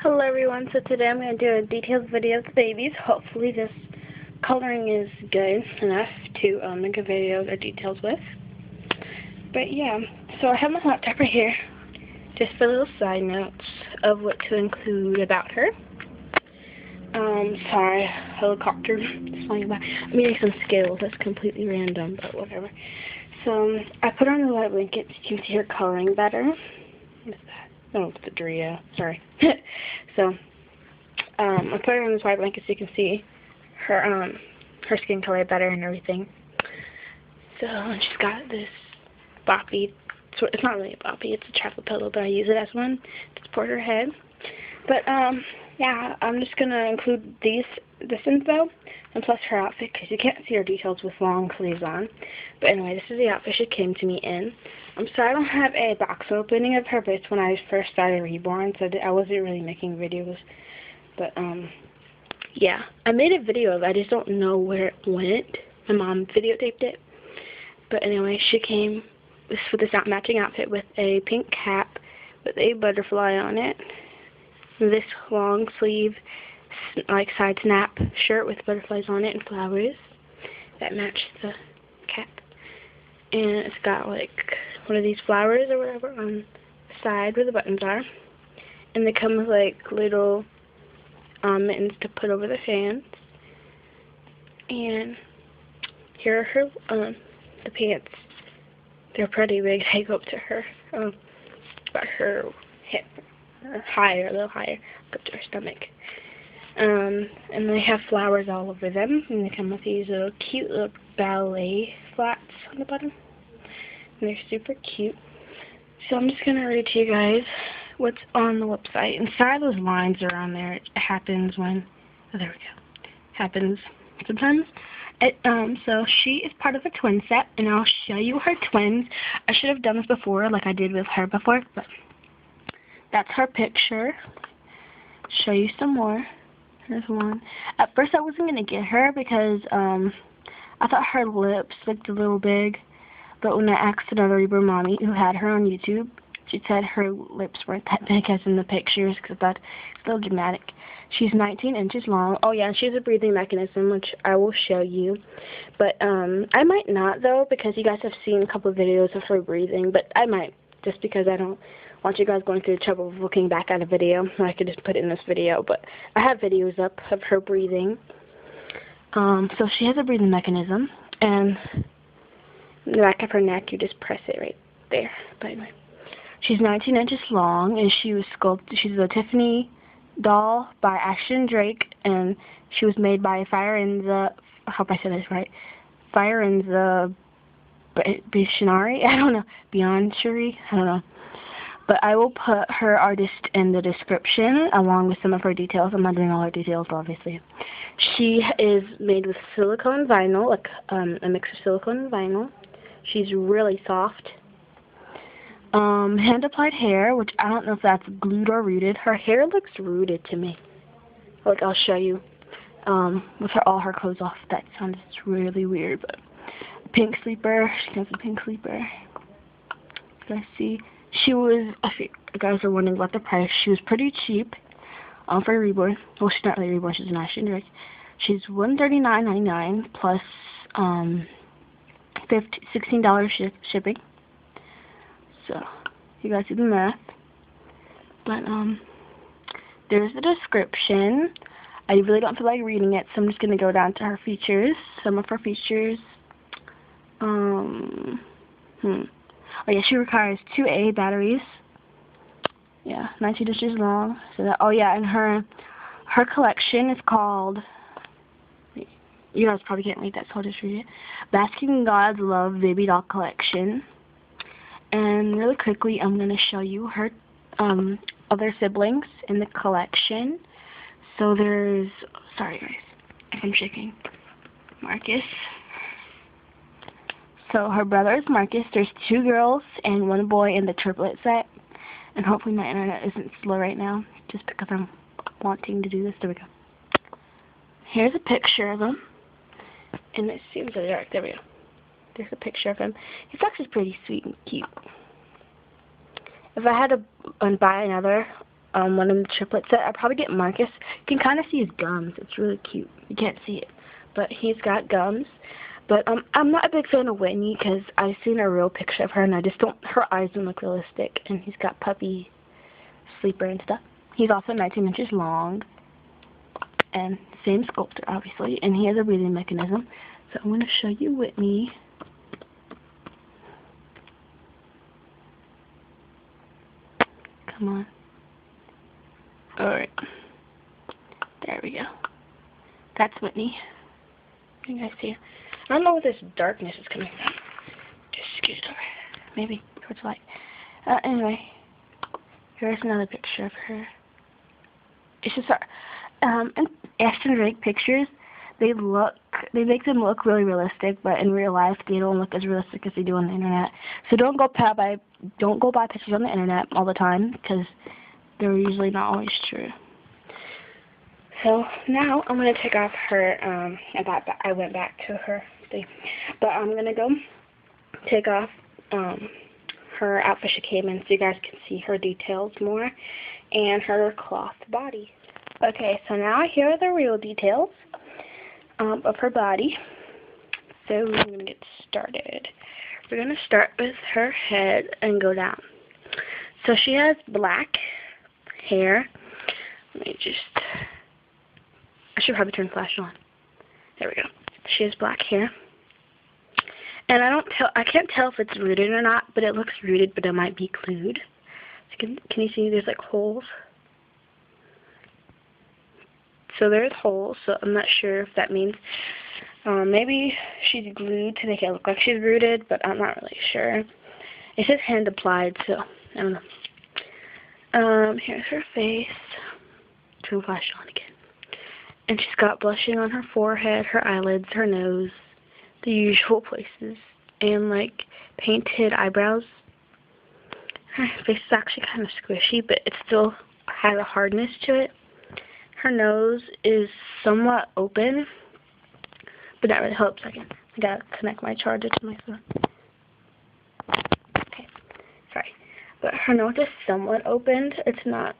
Hello everyone, so today I'm going to do a detailed video of the babies. Hopefully this coloring is good enough to make a video of the details with. But yeah, so I have my laptop right here, just for little side notes of what to include about her. Sorry, helicopter is flying by. I'm eating some Skittles, that's completely random, but whatever. So, I put her on the white blanket so you can see her coloring better. What is that? Oh, it's the Drea. Sorry. So, I put her on this white blanket so you can see her skin color better and everything. So, she's got this boppy. It's not really a boppy, it's a travel pillow, but I use it as one to support her head. But, yeah, I'm just going to include this info, and plus her outfit, because you can't see her details with long sleeves on. But anyway, this is the outfit she came to me in. I'm sorry I don't have a box opening of her, but it's when I first started Reborn, so I wasn't really making videos. But, yeah, I made a video of it, I just don't know where it went. My mom videotaped it. But anyway, she came with this matching outfit with a pink cap with a butterfly on it. This long sleeve, like side snap shirt with butterflies on it and flowers that match the cap. And it's got like one of these flowers or whatever on the side where the buttons are. And they come with like little mittens to put over the fans. And here are her the pants. They're pretty big. They go up to her about her hip. Higher, a little higher, up to her stomach. And they have flowers all over them, and they come with these little cute little ballet flats on the bottom. And they're super cute. So I'm just going to read to you guys what's on the website. And sorry those lines are on there. It happens when, oh there we go, happens sometimes. So she is part of a twin set, and I'll show you her twins. I should have done this before, like I did with her before, but that's her picture. Show you some more. Here's one. At first I wasn't going to get her because I thought her lips looked a little big. But when I asked another Reborn mommy who had her on YouTube, she said her lips weren't that big as in the pictures because that's a little dramatic. She's 19 inches long. Oh yeah, she has a breathing mechanism, which I will show you. But I might not though, because you guys have seen a couple of videos of her breathing. But I might, just because I don't want you guys going through the trouble of looking back at a video. I could just put it in this video, but I have videos up of her breathing. So she has a breathing mechanism, and in the back of her neck, you just press it right there. But anyway, she's 19 inches long, and she was sculpted. She's a Tiffany doll by Ashton Drake, and she was made by Fire in the. I hope I said this right. Fire in the Bishari. I don't know. Beyond Shuri. I don't know. But I will put her artist in the description along with some of her details. I'm not doing all her details, obviously. She is made with silicone vinyl, like a mix of silicone and vinyl. She's really soft. Hand-applied hair, which I don't know if that's glued or rooted. Her hair looks rooted to me. Like, I'll show you. With all her clothes off. That sounds really weird, but pink sleeper. She has a pink sleeper. You guys see? She was, if you guys are wondering about the price, she was pretty cheap for Reborn. Well, she's not really Reborn, she's an Ashton Drake. She's $139.99 plus $16 shipping. So, you guys do the math. But, there's the description. I really don't feel like reading it, so I'm just going to go down to her features. Some of her features. Oh yeah, she requires 2 AA batteries. Yeah, 19 inches long. So that. Oh yeah, and her collection is called. You guys probably can't read that, so I'll just read it. Basking in God's Love Baby Doll Collection. And really quickly, I'm gonna show you her other siblings in the collection. So there's. Sorry guys, if I'm shaking. Marcus. So her brother is Marcus. There's 2 girls and 1 boy in the triplet set. And hopefully my internet isn't slow right now, just because I'm wanting to do this. There we go. Here's a picture of him. And it seems really dark. There we go. There's a picture of him. He's actually pretty sweet and cute. If I had to buy another one of the triplets set. I'll probably get Marcus. You can kind of see his gums. It's really cute. You can't see it, but he's got gums. But I'm not a big fan of Whitney because I've seen a real picture of her, and I just don't. Her eyes don't look realistic, and he's got puppy sleeper and stuff. He's also 19 inches long, and same sculptor, obviously, and he has a breathing mechanism. So I'm going to show you Whitney. Come on. Alright. There we go. That's Whitney. You guys see it? I don't know where this darkness is coming from. Just scoot over. Maybe towards light. Anyway. Here's another picture of her. It's just our, in Ashton Drake pictures, they make them look really realistic, but in real life they don't look as realistic as they do on the internet. So don't go buy pictures on the internet all the time, because they're usually not always true. So now I'm gonna take off her. I went back to her thing, but I'm gonna go take off her outfit she came in, so you guys can see her details more, and her cloth body. Okay, so now here are the real details of her body. So we're going to get started. We're going to start with her head and go down. So she has black hair. Let me just, I should probably turn the flash on. There we go. She has black hair. And I can't tell if it's rooted or not, but it looks rooted, but it might be glued. So can you see there's like holes? So there's holes, so I'm not sure if that means maybe she's glued to make it look like she's rooted, but I'm not really sure. It says hand applied, so I don't know. Here's her face. Turn the flash on again. And she's got blushing on her forehead, her eyelids, her nose, the usual places, and like painted eyebrows. Her face is actually kind of squishy, but it still has a hardness to it. Her nose is somewhat open, but that really helps. I gotta connect my charger to my phone. Okay, sorry. But her nose is somewhat opened. It's not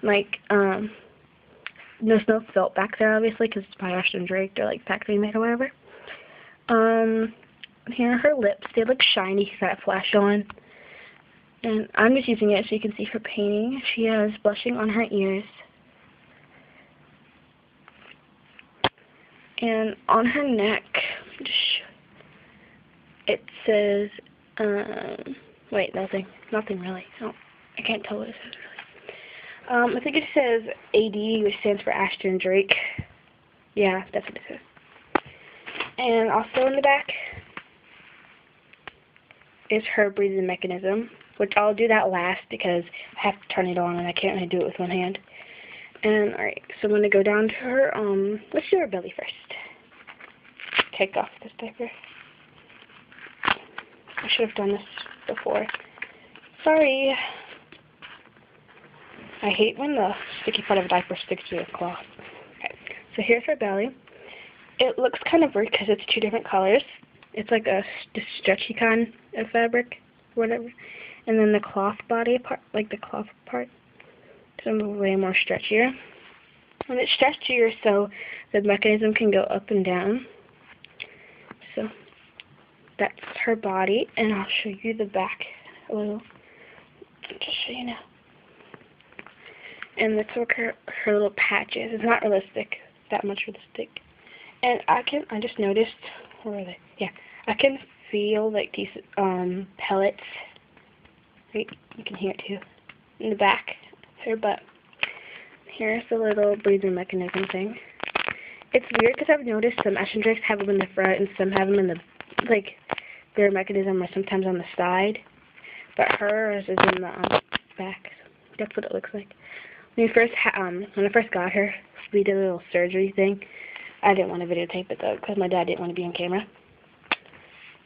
like, there's no felt back there, obviously, because it's by Ashton Drake. They're like factory made or whatever. Here are her lips. They look shiny because I have flash on. And I'm just using it so you can see her painting. She has blushing on her ears. And on her neck, it says, wait, nothing really. I can't tell what it says really. I think it says AD, which stands for Ashton Drake. Yeah, that's what it says. And also in the back is her breathing mechanism, which I'll do that last because I have to turn it on and I can't really do it with one hand. And alright, so I'm going to go down to her, let's do her belly first. Take off this diaper. I should have done this before. Sorry. I hate when the sticky part of a diaper sticks to the cloth. Okay, so here's her belly. It looks kind of weird because it's two different colors. It's like a stretchy kind of fabric, whatever. And then the cloth body part, like the cloth part, is way more stretchier. And it's stretchier so the mechanism can go up and down. So that's her body, and I'll show you the back a little. I'll just show you now. And that's what her little patches. It's not realistic, that much realistic. And I just noticed, where are they? Yeah, I can feel like these pellets. Right, you can hear it too. In the back, her butt. Here's the little breathing mechanism thing. It's weird because I've noticed some Ashton Drakes have them in the front and some have them in the, like, their mechanism are sometimes on the side. But hers is in the back. That's what it looks like. When I first got her, we did a little surgery thing. I didn't want to videotape it though because my dad didn't want to be on camera.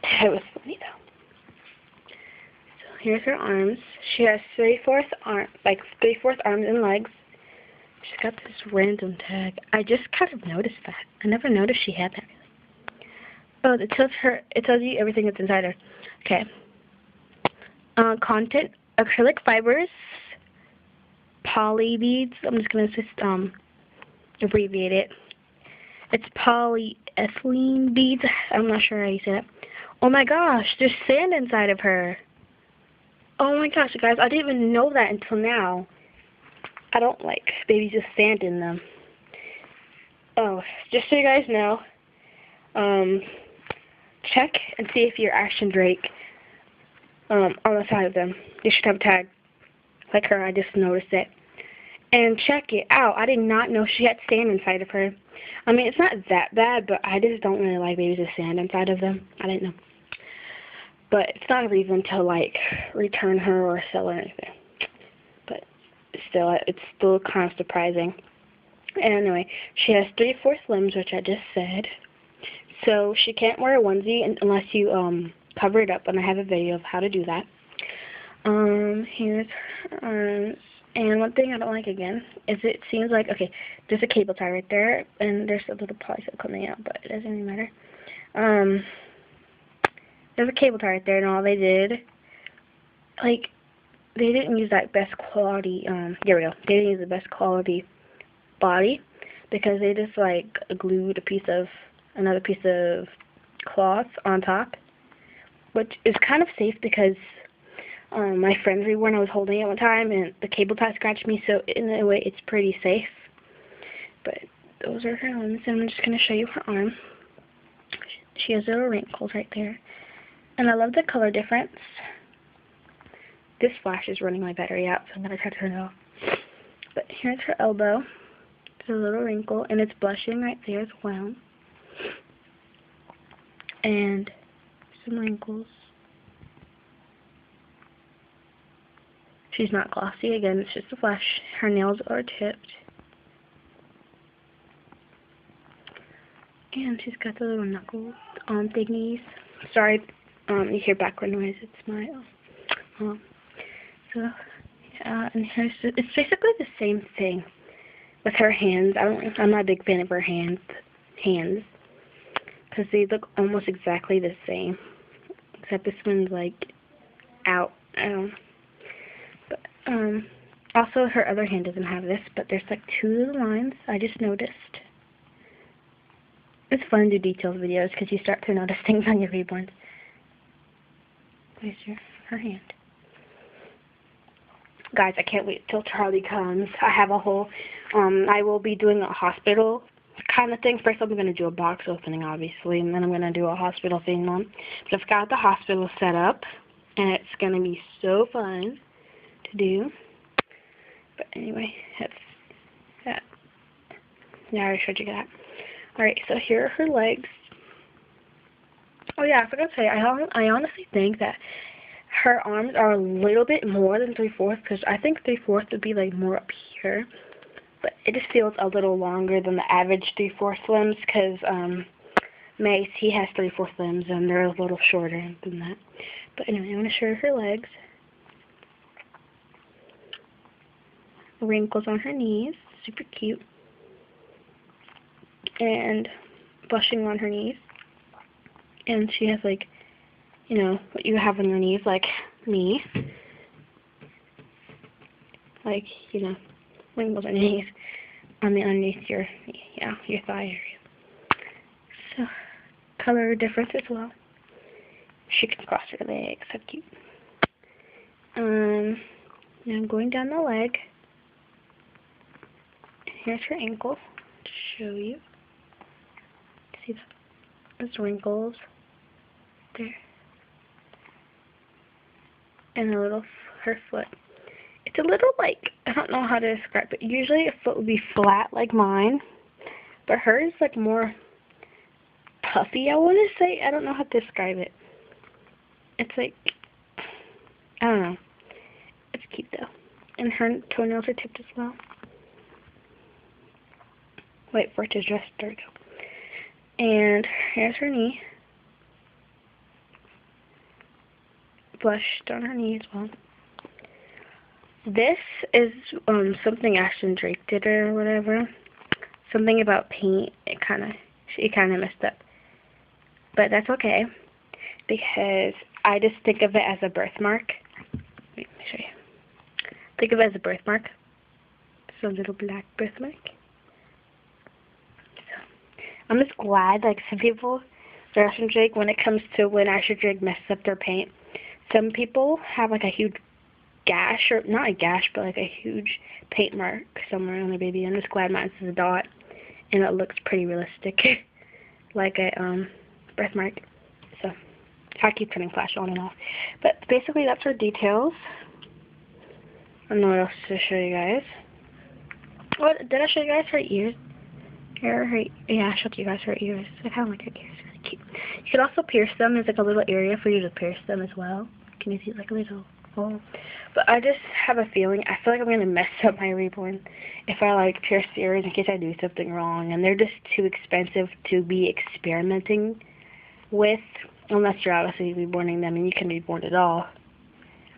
It was funny though. So here's her arms. She has 3/4 arms and legs. She's got this random tag. I just kind of noticed that. I never noticed she had that really. Oh, it tells you everything that's inside her. Okay. Content, acrylic fibers, poly beads. I'm just going to abbreviate it. It's polyethylene beads. I'm not sure how you say that. Oh my gosh, there's sand inside of her. Oh my gosh, guys, I didn't even know that until now. I don't like babies with sand in them. Oh, just so you guys know, check and see if your Action Drake on the side of them. They should have a tag. Like her, I just noticed it. And check it out. I did not know she had sand inside of her. I mean, it's not that bad, but I just don't really like babies with sand inside of them. I didn't know. But it's not a reason to, like, return her or sell her or anything. But still, it's still kind of surprising. And anyway, she has 3/4 limbs, which I just said. So she can't wear a onesie unless you cover it up, and I have a video of how to do that. Here's her arms. And one thing I don't like again is it seems like, okay, there's a cable tie right there, and there's a little polyfill coming out, but it doesn't really matter. There's a cable tie right there, and all they did, like, they didn't use that best quality, here we go, they didn't use the best quality body, because they just, like, glued another piece of cloth on top, which is kind of safe because my friend's reborn, I was holding it one time, and the cable tie scratched me, so in a way, it's pretty safe. But those are her arms, and I'm just going to show you her arm. She has little wrinkles right there. And I love the color difference. This flash is running my battery out, so I'm going to try to turn it off. But here's her elbow. There's a little wrinkle, and it's blushing right there as well. And some wrinkles. She's not glossy. Again, it's just a flash. Her nails are tipped. And she's got the little knuckle thingies. Sorry, you hear background noise. It's my and here's it's basically the same thing with her hands. I'm not a big fan of her hands, because they look almost exactly the same, except this one's like out. I don't know. But also her other hand doesn't have this, but there's like 2 little lines. I just noticed. It's fun to do details videos because you start to notice things on your reborns. There's her hand. Guys, I can't wait till Charlie comes. I have a whole, I will be doing a hospital kind of thing. First I'm going to do a box opening, obviously, and then I'm going to do a hospital thing on. But I've got the hospital set up, and it's going to be so fun to do. But anyway, that's that. Yeah, I already showed you that. Alright, so here are her legs. Oh yeah, I forgot to say, I honestly think that her arms are a little bit more than 3/4, because I think 3/4 would be like more up here. But it just feels a little longer than the average 3/4 limbs, because Mace, he has 3/4 limbs, and they're a little shorter than that. But anyway, I'm going to show her legs. Wrinkles on her knees, super cute. And blushing on her knees. And she has, like, you know, what you have on your knees, like me. Like, you know, wrinkles on your knees. Underneath your thigh area. So, color difference as well. She can cross her legs, so cute. Now I'm going down the leg. Here's her ankle to show you. See those wrinkles there, and a little her foot. It's a little like, I don't know how to describe it. Usually a foot would be flat like mine, but hers is like more puffy, I want to say. I don't know how to describe it. It's like, I don't know. It's cute though. And her toenails are tipped as well. Wait for it to adjust. There we go. And here's her knee. Blushed on her knee as well. This is something Action Drake did or whatever. Something about paint. She kind of messed up. But that's okay, because I just think of it as a birthmark. Let me show you. Think of it as a birthmark. So a little black birthmark. So I'm just glad, like, some people, when it comes to when Asher Drake messes up their paint, some people have like a huge gash, or not a gash, but like a huge paint mark somewhere on their baby. I'm just glad mine's is a dot, and it looks pretty realistic, like a birthmark. So I keep turning flash on and off. But basically, that's her details. I don't know what else to show you guys. What did I show you guys? Her ears. Yeah, I showed you guys her ears. I kind of like her ears. Really cute. You could also pierce them. There's like a little area for you to pierce them as well. Can you see like a little hole? But I just have a feeling. I feel like I'm gonna mess up my reborn if I like pierce the ears in case I do something wrong, and they're just too expensive to be experimenting with. Unless you're obviously reborning them, and you can reborn it all.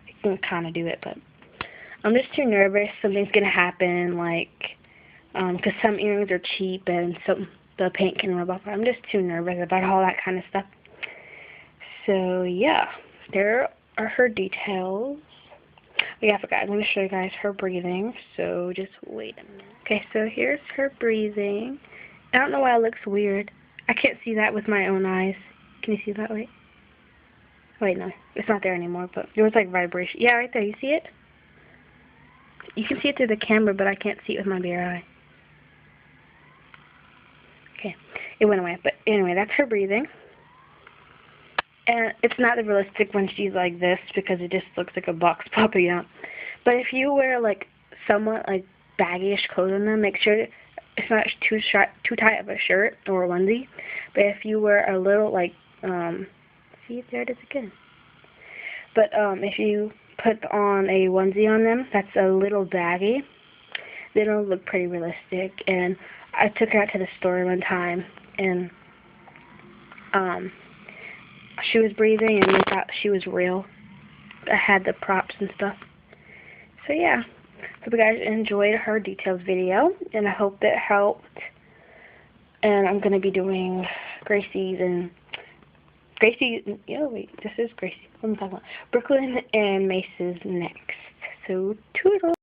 You can kind of do it, but I'm just too nervous. Something's gonna happen, like, because some earrings are cheap and the paint can rub off. I'm just too nervous about all that kind of stuff. So yeah, there are her details. Oh, yeah, I forgot. I'm going to show you guys her breathing, so just wait a minute. Okay, so here's her breathing. I don't know why it looks weird. I can't see that with my own eyes. Can you see that? Wait, no. It's not there anymore, but there was like vibration. Yeah, right there. You see it? You can see it through the camera, but I can't see it with my bare eye. Okay, it went away. But anyway, that's her breathing. And it's not realistic when she's like this because it just looks like a box popping out. But if you wear like somewhat like baggy-ish clothes on them, make sure it's not too tight of a shirt or a onesie. But if you wear a little like, see, there it is again. But if you put on a onesie on them that's a little baggy, then it'll look pretty realistic. And I took her out to the store one time, and she was breathing, and we thought she was real. I had the props and stuff. So yeah, hope you guys enjoyed her details video, and I hope it helped. And I'm going to be doing Gracie's and wait, this is Gracie. What am I talking about? Brooklyn and Mace's next. So toodles.